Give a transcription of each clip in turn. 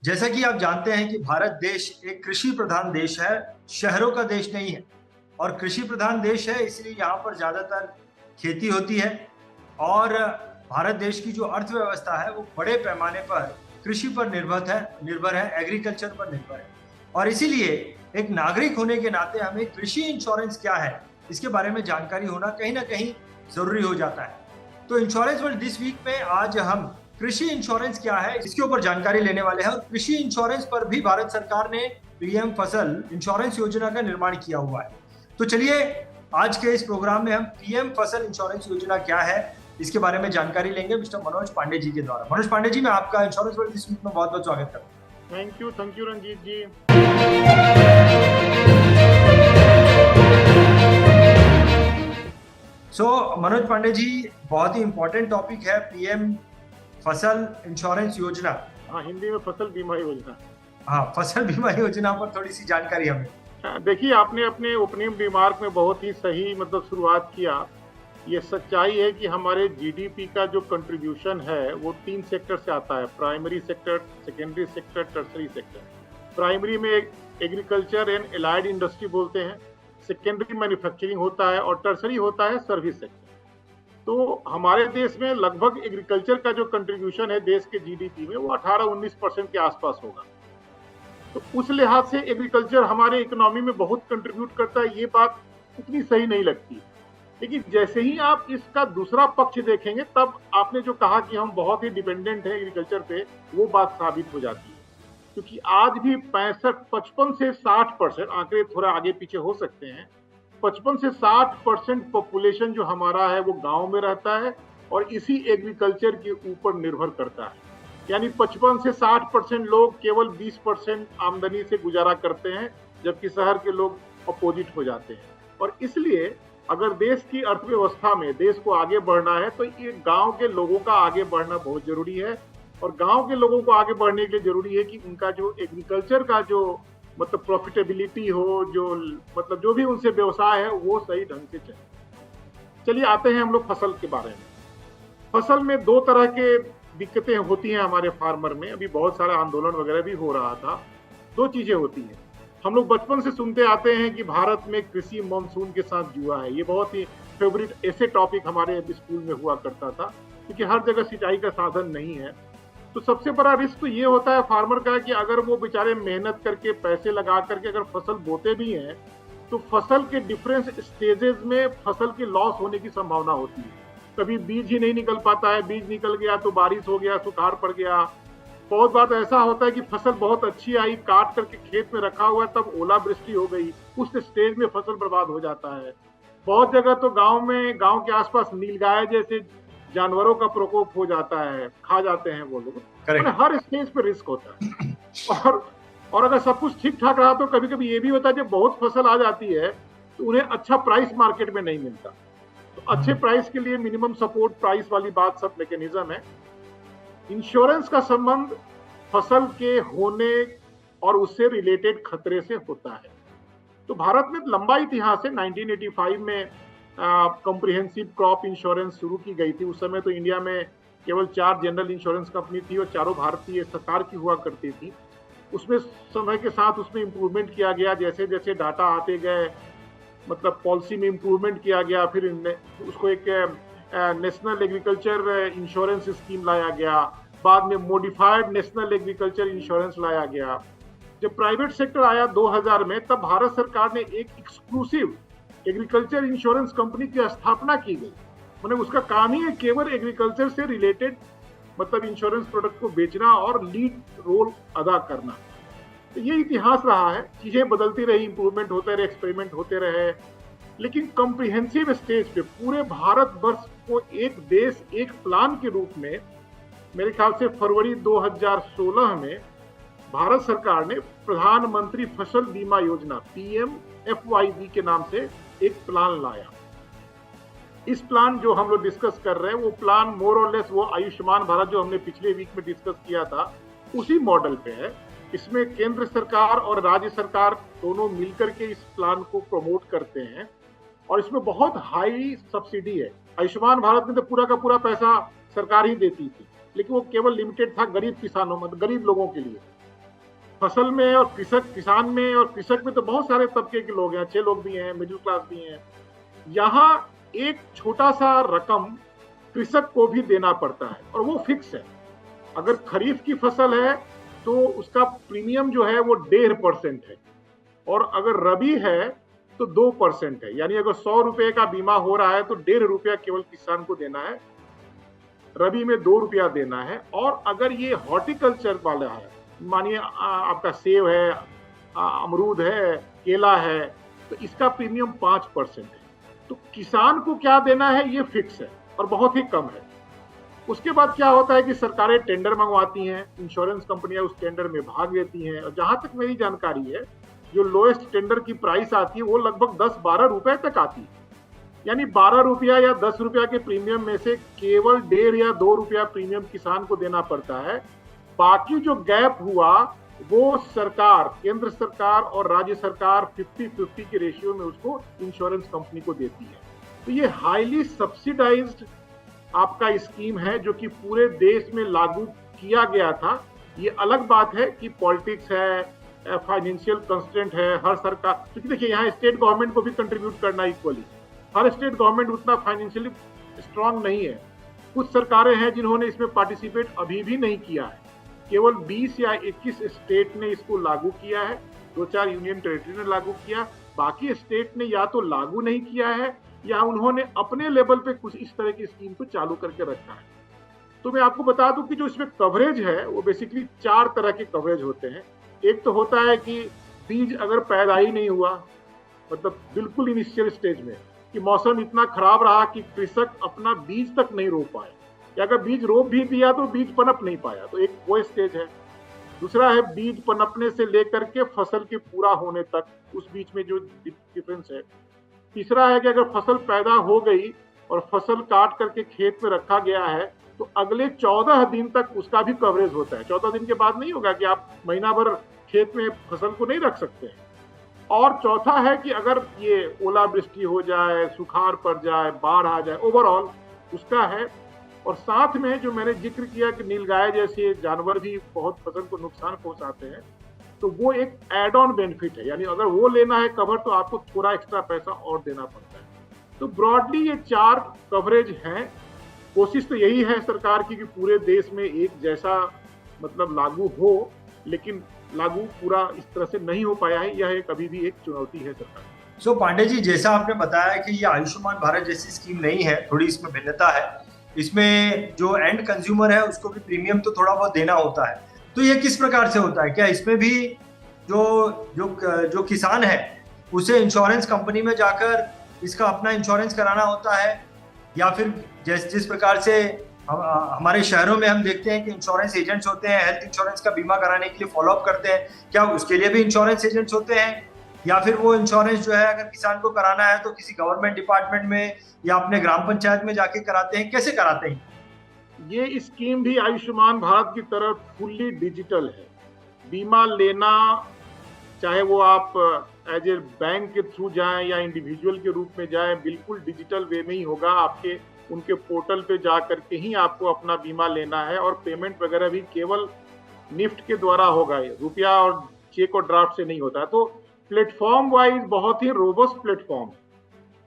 जैसा कि आप जानते हैं कि भारत देश एक कृषि प्रधान देश है, शहरों का देश नहीं है। और कृषि प्रधान देश है इसलिए यहाँ पर ज़्यादातर खेती होती है। और भारत देश की जो अर्थव्यवस्था है वो बड़े पैमाने पर कृषि पर निर्भर है, एग्रीकल्चर पर निर्भर है। और इसीलिए एक नागरिक होने के नाते हमें कृषि इंश्योरेंस क्या है इसके बारे में जानकारी होना कहीं ना कहीं जरूरी हो जाता है। तो इंश्योरेंस वर्ल्ड दिस वीक में आज हम कृषि इंश्योरेंस क्या है इसके ऊपर जानकारी लेने वाले हैं। और कृषि इंश्योरेंस पर भी भारत सरकार ने पीएम फसल इंश्योरेंस योजना का निर्माण किया हुआ है। तो चलिए आज के इस प्रोग्राम में हम पीएम फसल इंश्योरेंस योजना क्या है इसके बारे में जानकारी लेंगे मिस्टर मनोज पांडे जी के द्वारा। मनोज पांडे जी, मैं आपका इंश्योरेंस वर्ल्ड दिस वीक में बहुत बहुत स्वागत करता हूँ। थैंक यू रंजीत जी। मनोज पांडे जी, बहुत ही इंपॉर्टेंट टॉपिक है पीएम फसल इंश्योरेंस योजना। हाँ, हिंदी में फसल बीमा योजना। हाँ, फसल बीमा योजना पर थोड़ी सी जानकारी हमें। देखिए, आपने अपने ओपनिंग रिमार्क में बहुत ही सही शुरुआत किया। ये सच्चाई है कि हमारे जीडीपी का जो कंट्रीब्यूशन है वो 3 सेक्टर से आता है, primary sector, secondary sector, tertiary sector. Primary में एग्रीकल्चर एंड एलाइड इंडस्ट्री बोलते हैं, सेकेंडरी मैन्युफैक्चरिंग होता है और टर्सरी होता है सर्विस सेक्टर। तो हमारे देश में लगभग एग्रीकल्चर का जो कंट्रीब्यूशन है देश के जीडीपी में वो 18-19% के आसपास होगा। तो उस लिहाज से एग्रीकल्चर हमारे इकोनॉमी में बहुत कंट्रीब्यूट करता है, ये बात उतनी सही नहीं लगती। लेकिन जैसे ही आप इसका दूसरा पक्ष देखेंगे तब आपने जो कहा कि हम बहुत ही डिपेंडेंट हैं एग्रीकल्चर पे, वो बात साबित हो जाती है। क्योंकि आज भी 55 से 60%, आंकड़े थोड़ा आगे पीछे हो सकते हैं, 55 से 60% पॉपुलेशन जो हमारा है वो गांव में रहता है और इसी एग्रीकल्चर के ऊपर निर्भर करता है। यानी 55 से 60% लोग केवल 20% आमदनी से गुजारा करते हैं, जबकि शहर के लोग अपोजिट हो जाते हैं। और इसलिए अगर देश की अर्थव्यवस्था में देश को आगे बढ़ना है तो ये गांव के लोगों का आगे बढ़ना बहुत जरूरी है। और गांव के लोगों को आगे बढ़ने के लिए जरूरी है कि उनका जो एग्रीकल्चर का जो प्रॉफिटेबिलिटी हो, जो भी उनसे व्यवसाय है वो सही ढंग से चले। चलिए आते हैं हम लोग फसल के बारे में। फसल में 2 तरह के दिक्कतें होती हैं हमारे फार्मर में। अभी बहुत सारा आंदोलन वगैरह भी हो रहा था। 2 चीजें होती हैं। हम लोग बचपन से सुनते आते हैं कि भारत में कृषि मानसून के साथ जुआ है। ये बहुत ही फेवरेट ऐसे टॉपिक हमारे स्कूल में हुआ करता था, क्योंकि हर जगह सिंचाई का साधन नहीं है। तो सबसे बड़ा रिस्क तो ये होता है फार्मर का कि अगर वो बेचारे मेहनत करके पैसे लगा करके अगर फसल बोते भी हैं तो फसल के डिफरेंस स्टेजेस में फसल के लॉस होने की संभावना होती है। कभी बीज ही नहीं निकल पाता है, बीज निकल गया तो बारिश हो गया, सुखाड़ पड़ गया। बहुत बार ऐसा होता है कि फसल बहुत अच्छी आई, काट करके खेत में रखा हुआ है, तब ओलावृष्टि हो गई, उस स्टेज में फसल बर्बाद हो जाता है। बहुत जगह तो गांव के आसपास नीलगाय जैसे जानवरों का प्रकोप हो जाता है, खा जाते हैं वो लोग। हर स्टेज पे रिस्क होता है। और अगर सब कुछ ठीक ठाक रहा तो कभी कभी ये भी होता है जब बहुत फसल आ जाती है तो उन्हें अच्छा प्राइस मार्केट में नहीं मिलता। तो अच्छे प्राइस के लिए मिनिमम सपोर्ट प्राइस वाली बात सब मैकेनिज्म है। इंश्योरेंस का संबंध फसल के होने और उससे रिलेटेड खतरे से होता है। तो भारत में लंबा इतिहास है। 1985 में कॉम्प्रिहेंसिव क्रॉप इंश्योरेंस शुरू की गई थी। उस समय तो इंडिया में केवल 4 जनरल इंश्योरेंस कंपनी थी और चारों भारतीय सरकार की हुआ करती थी। उसमें समय के साथ उसमें इम्प्रूवमेंट किया गया, जैसे जैसे डाटा आते गए, पॉलिसी में इम्प्रूवमेंट किया गया। फिर उसको एक नेशनल एग्रीकल्चर इंश्योरेंस स्कीम लाया गया, बाद में मॉडिफाइड नेशनल एग्रीकल्चर इंश्योरेंस लाया गया। जब प्राइवेट सेक्टर आया 2000 में, तब भारत सरकार ने एक एक्सक्लूसिव एग्रीकल्चर इंश्योरेंस कंपनी की स्थापना की गई। मतलब उसका काम ही है केवल एग्रीकल्चर से रिलेटेड इंश्योरेंस प्रोडक्ट को बेचना और लीड रोल अदा करना। तो ये इतिहास रहा है। चीजें बदलती रही, इंप्रूवमेंट होते रहे, एक्सपेरिमेंट होते रहे। लेकिन कॉम्प्रिहेंसिव स्टेज पे पूरे भारत वर्ष को एक देश एक प्लान के रूप में मेरे ख्याल से फरवरी 2016 में भारत सरकार ने प्रधानमंत्री फसल बीमा योजना PMFYB के नाम से एक प्लान लाया। इस प्लान जो हम लोग डिस्कस कर रहे हैं वो प्लान मोर और लेस वो आयुष्मान भारत जो हमने पिछले वीक में डिस्कस किया था उसी मॉडल पे है। इसमें केंद्र सरकार और राज्य सरकार दोनों मिलकर के इस प्लान को प्रमोट करते हैं और इसमें बहुत हाई सब्सिडी है। आयुष्मान भारत में तो पूरा का पूरा पैसा सरकार ही देती थी, लेकिन वो केवल लिमिटेड था गरीब किसानों, गरीब लोगों के लिए। फसल में और किसान में और कृषक में तो बहुत सारे तबके के लोग हैं, अच्छे लोग भी हैं, मिडिल क्लास भी हैं। यहाँ एक छोटा सा रकम कृषक को भी देना पड़ता है और वो फिक्स है। अगर खरीफ की फसल है तो उसका प्रीमियम जो है वो 1.5% है, और अगर रबी है तो 2% है। यानी अगर 100 रुपए का बीमा हो रहा है तो 1.5 रुपया केवल किसान को देना है, रबी में 2 रुपया देना है। और अगर ये हॉर्टिकल्चर वाला है, मानिए आपका सेब है, अमरूद है, केला है, तो इसका प्रीमियम 5% है। तो किसान को क्या देना है ये फिक्स है और बहुत ही कम है। उसके बाद क्या होता है कि सरकारें टेंडर मंगवाती हैं, इंश्योरेंस कंपनियां उस टेंडर में भाग लेती हैं, और जहां तक मेरी जानकारी है जो लोएस्ट टेंडर की प्राइस आती है वो लगभग 10-12 रुपए तक आती है। यानी 12 रुपया या 10 रुपया के प्रीमियम में से केवल 1.5 या 2 रुपया प्रीमियम किसान को देना पड़ता है। बाकी जो गैप हुआ वो सरकार, केंद्र सरकार और राज्य सरकार 50-50 के रेशियो में उसको इंश्योरेंस कंपनी को देती है। तो ये हाईली सब्सिडाइज्ड आपका स्कीम है जो कि पूरे देश में लागू किया गया था। ये अलग बात है कि पॉलिटिक्स है, फाइनेंशियल कंस्ट्रेंट है, हर सरकार, क्योंकि देखिए यहाँ स्टेट गवर्नमेंट को भी कंट्रीब्यूट करना इक्वली, हर स्टेट गवर्नमेंट उतना फाइनेंशियली स्ट्रांग नहीं है। कुछ सरकारें हैं जिन्होंने इसमें पार्टिसिपेट अभी भी नहीं किया है। केवल 20 या 21 स्टेट ने इसको लागू किया है, 2-4 यूनियन टेरिटरी ने लागू किया, बाकी स्टेट ने या तो लागू नहीं किया है या उन्होंने अपने लेवल पे कुछ इस तरह की स्कीम को चालू करके रखा है। तो मैं आपको बता दूं कि जो इसमें कवरेज है वो बेसिकली 4 तरह के कवरेज होते हैं। एक तो होता है कि बीज अगर पैदा ही नहीं हुआ, मतलब बिल्कुल इनिशियल स्टेज में, कि मौसम इतना खराब रहा कि कृषक अपना बीज तक नहीं रोप पाए, या अगर बीज रोप भी दिया तो बीज पनप नहीं पाया, तो एक वो स्टेज है। दूसरा है बीज पनपने से लेकर के फसल के पूरा होने तक, उस बीच में जो डिफरेंस है। तीसरा है कि अगर फसल पैदा हो गई और फसल काट करके खेत में रखा गया है तो अगले 14 दिन तक उसका भी कवरेज होता है। 14 दिन के बाद नहीं होगा कि आप महीना भर खेत में फसल को नहीं रख सकते। और चौथा है कि अगर ये ओलावृष्टि हो जाए, सुखाड़ पड़ जाए, बाढ़ आ जाए, ओवरऑल उसका है। और साथ में जो मैंने जिक्र किया कि नीलगाय जैसे जानवर भी बहुत फसल को नुकसान पहुंचाते हैं, तो वो एक एड ऑन बेनिफिट है। यानी अगर वो लेना है कवर तो आपको थोड़ा एक्स्ट्रा पैसा और देना पड़ता है। तो ब्रॉडली ये 4 कवरेज हैं। कोशिश तो यही है सरकार की कि पूरे देश में एक जैसा मतलब लागू हो, लेकिन लागू पूरा इस तरह से नहीं हो पाया है। यह एक अभी भी एक चुनौती है सरकार। सो पांडे जी, जैसा आपने बताया कि ये आयुष्मान भारत जैसी स्कीम नहीं है, थोड़ी इसमें भिन्नता है। इसमें जो एंड कंज्यूमर है उसको भी प्रीमियम तो थोड़ा बहुत देना होता है। तो ये किस प्रकार से होता है? क्या इसमें भी जो जो जो किसान है उसे इंश्योरेंस कंपनी में जाकर इसका अपना इंश्योरेंस कराना होता है, या फिर जिस प्रकार से हमारे शहरों में हम देखते हैं कि इंश्योरेंस एजेंट्स होते हैं, हेल्थ इंश्योरेंस का बीमा कराने के लिए फॉलोअप करते हैं, क्या उसके लिए भी इंश्योरेंस एजेंट्स होते हैं? या फिर वो इंश्योरेंस जो है अगर किसान को कराना है तो किसी गवर्नमेंट डिपार्टमेंट में या अपने ग्राम पंचायत में जाके कराते हैं? कैसे कराते हैं? ये स्कीम भी आयुष्मान भारत की तरह फुल्ली डिजिटल है। बीमा लेना, चाहे वो आप एज ए बैंक के थ्रू जाएं या इंडिविजुअल के रूप में जाएं, बिल्कुल डिजिटल वे में ही होगा। आपके उनके पोर्टल पे जा करके ही आपको अपना बीमा लेना है, और पेमेंट वगैरह भी केवल निफ्ट के द्वारा होगा, रुपया और चेक और ड्राफ्ट से नहीं होता है। तो प्लेटफॉर्म वाइज बहुत ही रोबस्ट प्लेटफॉर्म।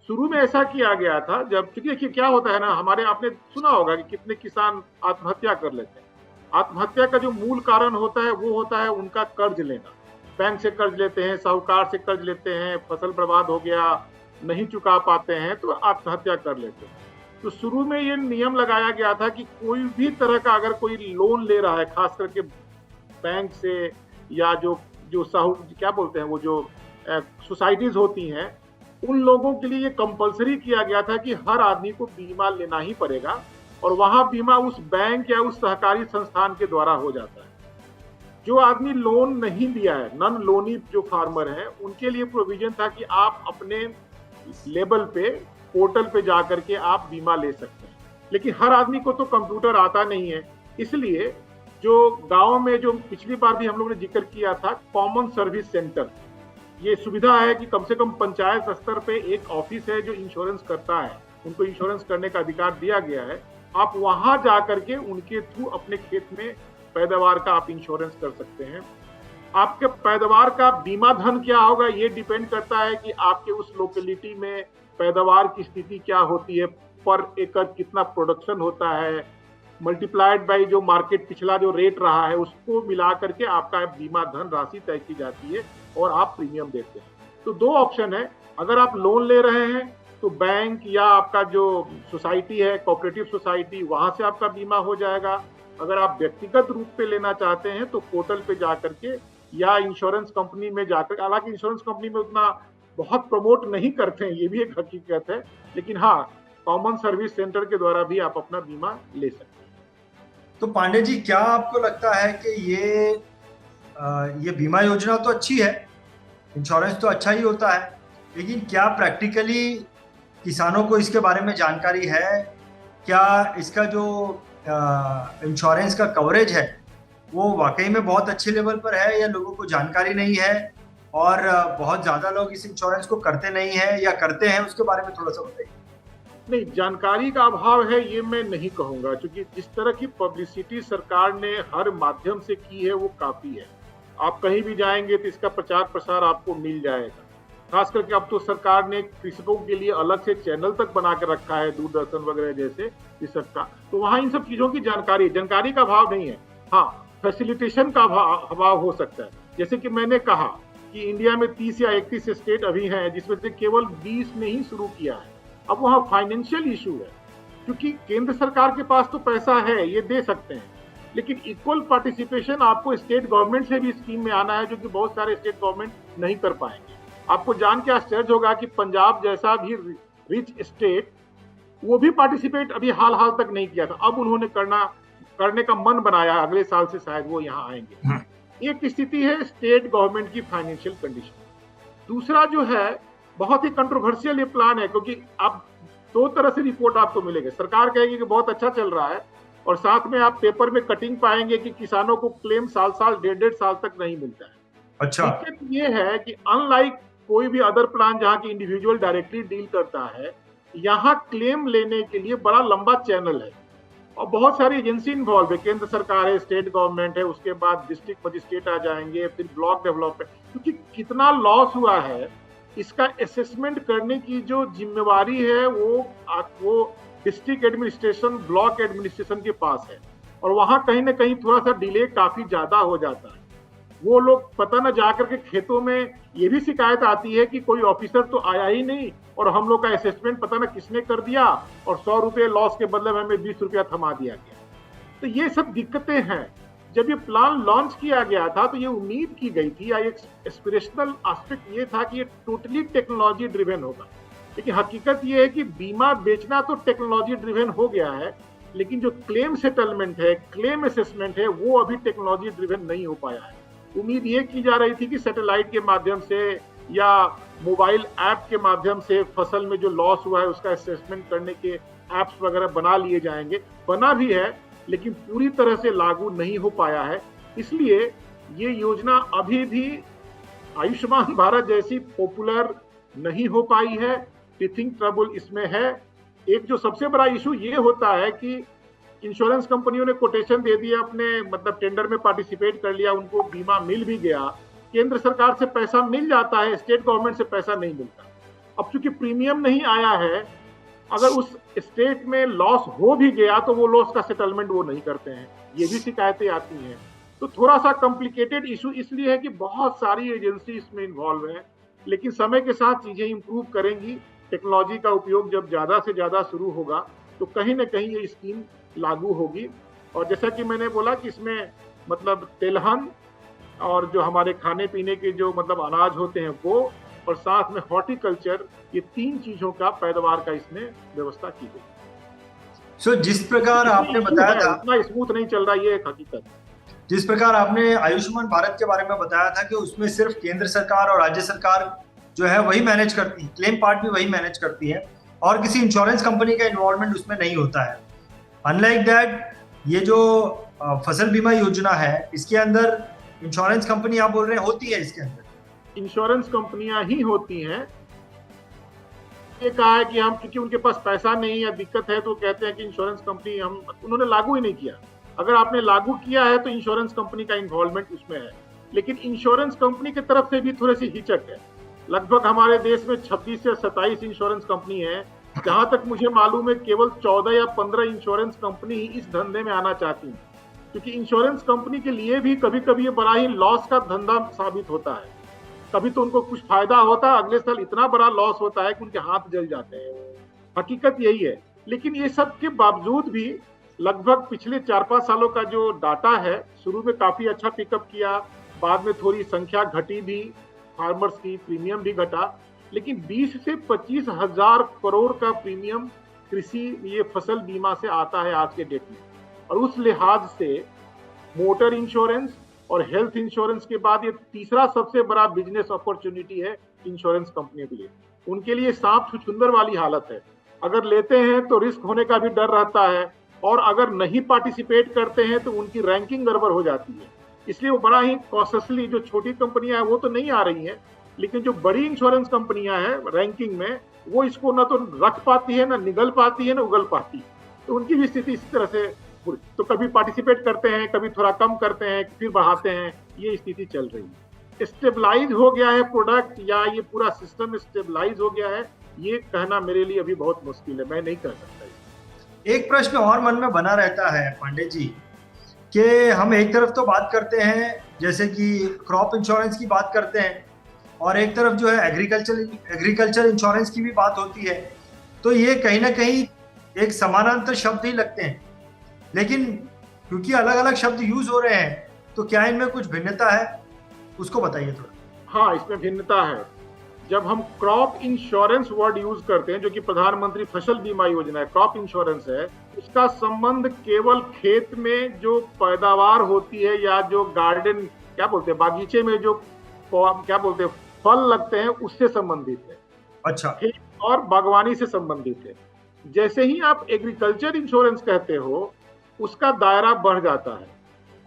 शुरू में ऐसा किया गया था जब, क्योंकि देखिए क्या होता है ना, हमारे आपने सुना होगा कि कितने किसान आत्महत्या कर लेते हैं। आत्महत्या का जो मूल कारण होता है वो होता है उनका कर्ज लेना। बैंक से कर्ज लेते हैं, साहूकार से कर्ज लेते हैं, फसल बर्बाद हो गया, नहीं चुका पाते हैं तो आत्महत्या कर लेते हैं। तो शुरू में ये नियम लगाया गया था कि कोई भी तरह का अगर कोई लोन ले रहा है, खास करके बैंक से या जो क्या बोलते हैं वो जो सोसाइटीज होती हैं, उन लोगों के लिए ये कंपलसरी किया गया था कि हर आदमी को बीमा लेना ही पड़ेगा, और वहां बीमा उस बैंक या उस सहकारी संस्थान के द्वारा हो जाता है। जो आदमी लोन नहीं लिया है, नॉन लोनी जो फार्मर है, उनके लिए प्रोविजन था कि आप अपने लेवल पे पोर्टल पे जा करके आप बीमा ले सकते हैं। लेकिन हर आदमी को तो कंप्यूटर आता नहीं है, इसलिए जो गांव में जो पिछली बार भी हम लोगों ने जिक्र किया था, कॉमन सर्विस सेंटर, ये सुविधा है कि कम से कम पंचायत स्तर पे एक ऑफिस है जो इंश्योरेंस करता है, उनको इंश्योरेंस करने का अधिकार दिया गया है। आप वहां जा करके उनके थ्रू अपने खेत में पैदावार का आप इंश्योरेंस कर सकते हैं। आपके पैदावार का बीमा धन क्या होगा, ये डिपेंड करता है कि आपके उस लोकेलिटी में पैदावार की स्थिति क्या होती है, पर एकड़ कितना प्रोडक्शन होता है, मल्टीप्लाइड बाई जो मार्केट पिछला जो रेट रहा है, उसको मिला करके आपका बीमा धन राशि तय की जाती है और आप प्रीमियम देते हैं। तो दो ऑप्शन है, अगर आप लोन ले रहे हैं तो बैंक या आपका जो सोसाइटी है, कोऑपरेटिव सोसाइटी, वहां से आपका बीमा हो जाएगा। अगर आप व्यक्तिगत रूप पे लेना चाहते हैं तो पोर्टल पे जाकर के या इंश्योरेंस कंपनी में जाकर, हालांकि इंश्योरेंस कंपनी में उतना बहुत प्रमोट नहीं करते हैं, ये भी एक हकीकत है, लेकिन हाँ, कॉमन सर्विस सेंटर के द्वारा भी आप अपना बीमा ले सकते हैं। तो पांडे जी, क्या आपको लगता है कि ये बीमा योजना तो अच्छी है, इंश्योरेंस तो अच्छा ही होता है, लेकिन क्या प्रैक्टिकली किसानों को इसके बारे में जानकारी है? क्या इसका जो इंश्योरेंस का कवरेज है वो वाकई में बहुत अच्छे लेवल पर है, या लोगों को जानकारी नहीं है और बहुत ज्यादा लोग इस इंश्योरेंस को करते नहीं है, या करते हैं? उसके बारे में थोड़ा सा बताइए। नहीं, जानकारी का अभाव है ये मैं नहीं कहूंगा, क्योंकि जिस तरह की पब्लिसिटी सरकार ने हर माध्यम से की है वो काफी है। आप कहीं भी जाएंगे तो इसका प्रचार प्रसार आपको मिल जाएगा। खास करके अब तो सरकार ने कृषकों के लिए अलग से चैनल तक बना के रखा है, दूरदर्शन वगैरह जैसे इस सबका, तो वहाँ इन सब चीजों की जानकारी का अभाव नहीं है। हाँ, फैसिलिटेशन का अभाव हो सकता है। जैसे कि मैंने कहा कि इंडिया में 30 या 31 स्टेट अभी हैं, जिसमें से केवल 20 ने ही शुरू किया है। अब वहाँ फाइनेंशियल इशू है, क्योंकि केंद्र सरकार के पास तो पैसा है, ये दे सकते हैं, लेकिन इक्वल पार्टिसिपेशन आपको स्टेट गवर्नमेंट से भी स्कीम में आना है, जो कि बहुत सारे स्टेट गवर्नमेंट नहीं कर पाएंगे। आपको जान के आश्चर्य होगा कि पंजाब जैसा भी रिच स्टेट, वो भी पार्टिसिपेट अभी हाल तक नहीं किया था। अब उन्होंने करने का मन बनाया, अगले साल से शायद वो यहाँ आएंगे। एक स्थिति है स्टेट गवर्नमेंट की फाइनेंशियल कंडीशन। दूसरा जो है, बहुत ही कंट्रोवर्शियल ये प्लान है, क्योंकि अब दो तरह से रिपोर्ट आपको मिलेंगे। सरकार कहेगी कि बहुत अच्छा चल रहा है, और साथ में आप पेपर में कटिंग पाएंगे कि किसानों को क्लेम साल 1.5 साल तक नहीं मिलता है। अच्छा। दिक्कत ये है कि अनलाइक कोई भी अदर प्लान जहाँ की इंडिविजुअल डायरेक्टली डील करता है, यहाँ क्लेम लेने के लिए बड़ा लंबा चैनल है और बहुत सारी एजेंसी इन्वॉल्व है। केंद्र सरकार है, स्टेट गवर्नमेंट है, उसके बाद डिस्ट्रिक्ट मजिस्ट्रेट आ जाएंगे, फिर ब्लॉक डेवलपमेंट, क्योंकि कितना लॉस हुआ है इसका असेसमेंट करने की जो जिम्मेवारी है वो डिस्ट्रिक्ट एडमिनिस्ट्रेशन, ब्लॉक एडमिनिस्ट्रेशन के पास है, और वहां कहीं ना कहीं थोड़ा सा डिले काफी ज्यादा हो जाता है। वो लोग पता न जाकर के खेतों में, ये भी शिकायत आती है कि कोई ऑफिसर तो आया ही नहीं और हम लोग का असेसमेंट पता न किसने कर दिया, और 100 रुपए लॉस के बदले में हमें 20 रुपया थमा दिया गया। तो ये सब दिक्कतें हैं। जब ये प्लान लॉन्च किया गया था तो ये उम्मीद की गई थी, या एक एस्पिरेशनल एस्पेक्ट ये था कि ये टोटली टेक्नोलॉजी ड्रिवन होगा, लेकिन हकीकत ये है कि बीमा बेचना तो टेक्नोलॉजी ड्रिवन हो गया है, लेकिन जो क्लेम सेटलमेंट है, क्लेम असेसमेंट है, वो अभी टेक्नोलॉजी ड्रिवन नहीं हो पाया है। उम्मीद ये की जा रही थी कि सैटेलाइट के माध्यम से या मोबाइल ऐप के माध्यम से फसल में जो लॉस हुआ है उसका असेसमेंट करने के ऐप्स वगैरह बना लिए जाएंगे। बना भी है, लेकिन पूरी तरह से लागू नहीं हो पाया है। इसलिए ये योजना अभी भी आयुष्मान भारत जैसी पॉपुलर नहीं हो पाई है। टीथिंग ट्रबल इसमें है। एक जो सबसे बड़ा इशू ये होता है कि इंश्योरेंस कंपनियों ने कोटेशन दे दिया, अपने मतलब टेंडर में पार्टिसिपेट कर लिया, उनको बीमा मिल भी गया, केंद्र सरकार से पैसा मिल जाता है, स्टेट गवर्नमेंट से पैसा नहीं मिलता। अब चूंकि प्रीमियम नहीं आया है, अगर उस स्टेट में लॉस हो भी गया तो वो लॉस का सेटलमेंट वो नहीं करते हैं, ये भी शिकायतें आती हैं। तो थोड़ा सा कॉम्प्लिकेटेड इशू इसलिए है कि बहुत सारी एजेंसी इसमें इन्वॉल्व है, लेकिन समय के साथ चीजें इंप्रूव करेंगी। टेक्नोलॉजी का उपयोग जब ज्यादा से ज्यादा शुरू होगा तो कहीं ना कहीं ये स्कीम लागू होगी। और जैसा कि मैंने बोला कि इसमें मतलब तिलहन और जो हमारे खाने पीने के जो मतलब अनाज होते हैं वो, और साथ में हॉर्टिकल्चर, ये 3 चीजों का पैदावार का इसमें व्यवस्था की गई। सो जिस प्रकार आपने बताया था, उतना स्मूथ नहीं चल रहा, ये एक हकीकत। जिस प्रकार आपने आयुष्मान भारत के बारे में बताया था कि उसमें सिर्फ केंद्र सरकार और राज्य सरकार जो है वही मैनेज करती है, क्लेम पार्ट भी वही मैनेज करती है, और किसी इंश्योरेंस कंपनी का इन्वॉल्वमेंट उसमें नहीं होता है। अनलाइक दैट, ये जो फसल बीमा योजना है, इसके अंदर इंश्योरेंस कंपनी आप बोल रहे हैं होती है? इसके अंदर इंश्योरेंस कंपनियां ही होती हैं। ये कहा है कि हम, क्योंकि उनके पास पैसा नहीं है, दिक्कत है, तो कहते हैं कि इंश्योरेंस कंपनी उन्होंने लागू ही नहीं किया। अगर आपने लागू किया है तो इंश्योरेंस कंपनी का इन्वॉल्वमेंट उसमें है। लेकिन इंश्योरेंस कंपनी की तरफ से भी थोड़ी सी हिचक है। लगभग हमारे देश में 26 से 27 इंश्योरेंस कंपनी है। जहां तक मुझे मालूम है केवल 14 या 15 इंश्योरेंस कंपनी ही इस धंधे में आना चाहती हैं, क्योंकि इंश्योरेंस कंपनी के लिए भी कभी कभी ये बड़ा ही लॉस का धंधा साबित होता है। कभी तो उनको कुछ फायदा होता है, अगले साल इतना बड़ा लॉस होता है कि उनके हाथ जल जाते हैं। हकीकत यही है। लेकिन ये सब के बावजूद भी लगभग पिछले 4-5 सालों का जो डाटा है, शुरू में काफी अच्छा पिकअप किया, बाद में थोड़ी संख्या घटी भी, फार्मर्स की प्रीमियम भी घटा, लेकिन 20 से 25 हजार करोड़ का प्रीमियम कृषि ये फसल बीमा से आता है आज के डेट में। और उस लिहाज से मोटर इंश्योरेंस और हेल्थ इंश्योरेंस के बाद ये तीसरा सबसे बड़ा बिजनेस अपॉर्चुनिटी है इंश्योरेंस कंपनियों के लिए। उनके लिए सांप छुछुंदर वाली हालत है। अगर लेते हैं तो रिस्क होने का भी डर रहता है, और अगर नहीं पार्टिसिपेट करते हैं तो उनकी रैंकिंग गड़बड़ हो जाती है। इसलिए वो बड़ा ही कॉशियसली, जो छोटी कंपनियां हैं वो तो नहीं आ रही हैं, लेकिन जो बड़ी इंश्योरेंस कंपनियां हैं रैंकिंग में, वो इसको ना तो रख पाती है, ना निगल पाती है, ना उगल पाती है। तो उनकी भी स्थिति इसी तरह से बुरी। तो कभी पार्टिसिपेट करते हैं, कभी थोड़ा कम करते हैं, फिर बढ़ाते हैं, ये स्थिति चल रही है। स्टेबलाइज हो गया है प्रोडक्ट, या ये पूरा सिस्टम स्टेबलाइज हो गया है, ये कहना मेरे लिए अभी बहुत मुश्किल है, मैं नहीं कह सकता। एक प्रश्न और मन में बना रहता है पांडे जी, कि हम एक तरफ तो बात करते हैं जैसे कि क्रॉप इंश्योरेंस की बात करते हैं, और एक तरफ जो है एग्रीकल्चर इंश्योरेंस की भी बात होती है। तो ये कहीं ना कहीं एक समानांतर शब्द ही लगते हैं, लेकिन क्योंकि अलग अलग शब्द यूज हो रहे हैं, तो क्या इनमें कुछ भिन्नता है, उसको बताइए थोड़ा। हाँ, इसमें भिन्नता है। जब हम क्रॉप इंश्योरेंस वर्ड यूज करते हैं, जो कि प्रधानमंत्री फसल बीमा योजना है, क्रॉप इंश्योरेंस है, उसका संबंध केवल खेत में जो पैदावार होती है, या जो गार्डन क्या बोलते हैं, बागीचे में जो क्या बोलते हैं फल लगते हैं, उससे संबंधित है। अच्छा। खेत और बागवानी से संबंधित है। जैसे ही आप एग्रीकल्चर इंश्योरेंस कहते हो, उसका दायरा बढ़ जाता है।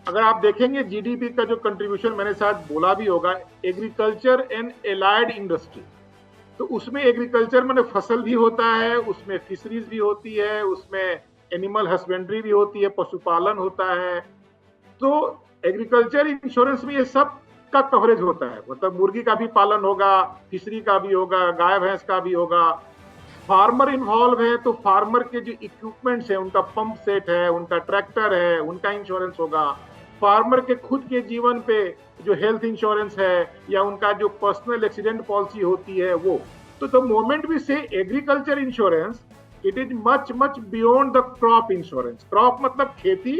अगर आप देखेंगे जीडीपी का जो कंट्रीब्यूशन, मैंने शायद बोला भी होगा, एग्रीकल्चर एंड एलाइड इंडस्ट्री, तो उसमें एग्रीकल्चर में फसल भी होता है, उसमें फिशरीज भी होती है, उसमें एनिमल हस्बेंड्री भी होती है, पशुपालन होता है। तो एग्रीकल्चर इंश्योरेंस में ये सब का कवरेज होता है, मतलब मुर्गी का भी पालन होगा, फिशरी का भी होगा, गाय भैंस का भी होगा। फार्मर इन्वॉल्व है तो फार्मर के जो इक्विपमेंट्स है, उनका पंप सेट है, उनका ट्रैक्टर है, उनका इंश्योरेंस होगा। फार्मर के खुद के जीवन पे जो हेल्थ इंश्योरेंस है, या उनका जो पर्सनल एक्सीडेंट पॉलिसी होती है वो। तो द मोमेंट वी से agriculture insurance, it is much much beyond the crop insurance. Crop मतलब खेती,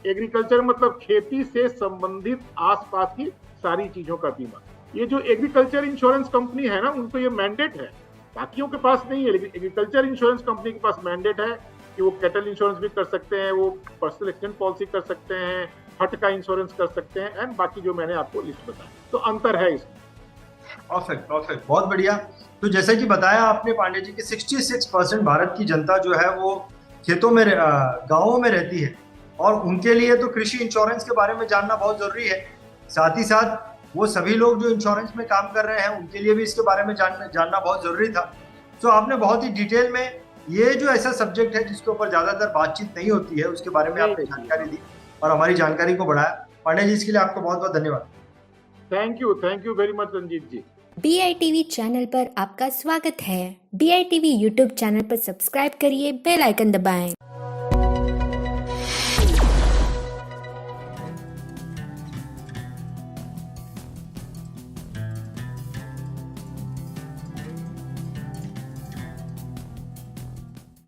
एग्रीकल्चर मतलब खेती से संबंधित आसपास की सारी चीजों का बीमा। ये जो एग्रीकल्चर इंश्योरेंस कंपनी है ना, उनको ये मैंडेट है, बाकियों के पास नहीं है। लेकिन एग्रीकल्चर इंश्योरेंस कंपनी के पास मैंडेट है कि वो कैटल इंश्योरेंस भी कर सकते हैं, वो पर्सनल एक्सीडेंट पॉलिसी कर सकते हैं, हट का इंश्योरेंस कर सकते हैं, एंड बाकी जो मैंने आपको लिस्ट बताया। तो अंतर है इसमें। परफेक्ट, बहुत बढ़िया। तो जैसे कि बताया आपने पांडे जी कि 66% भारत की जनता जो है वो खेतों में, गांवों में रहती है, और उनके लिए तो कृषि इंश्योरेंस के बारे में जानना बहुत जरूरी है। साथ ही साथ वो सभी लोग जो इंश्योरेंस में काम कर रहे हैं, उनके लिए भी इसके बारे में जानना बहुत जरूरी था। तो आपने बहुत ही डिटेल में ये जो ऐसा सब्जेक्ट है जिसके ऊपर ज्यादातर बातचीत नहीं होती है, उसके बारे में आपने जानकारी दी और हमारी जानकारी को बढ़ाया। पांडे जी, इसके लिए आपको बहुत बहुत धन्यवाद। Thank you very much Ranjit ji. BITV channel पर आपका स्वागत है। BITV यूट्यूब चैनल पर सब्सक्राइब करिए, बेल आइकन दबाएं।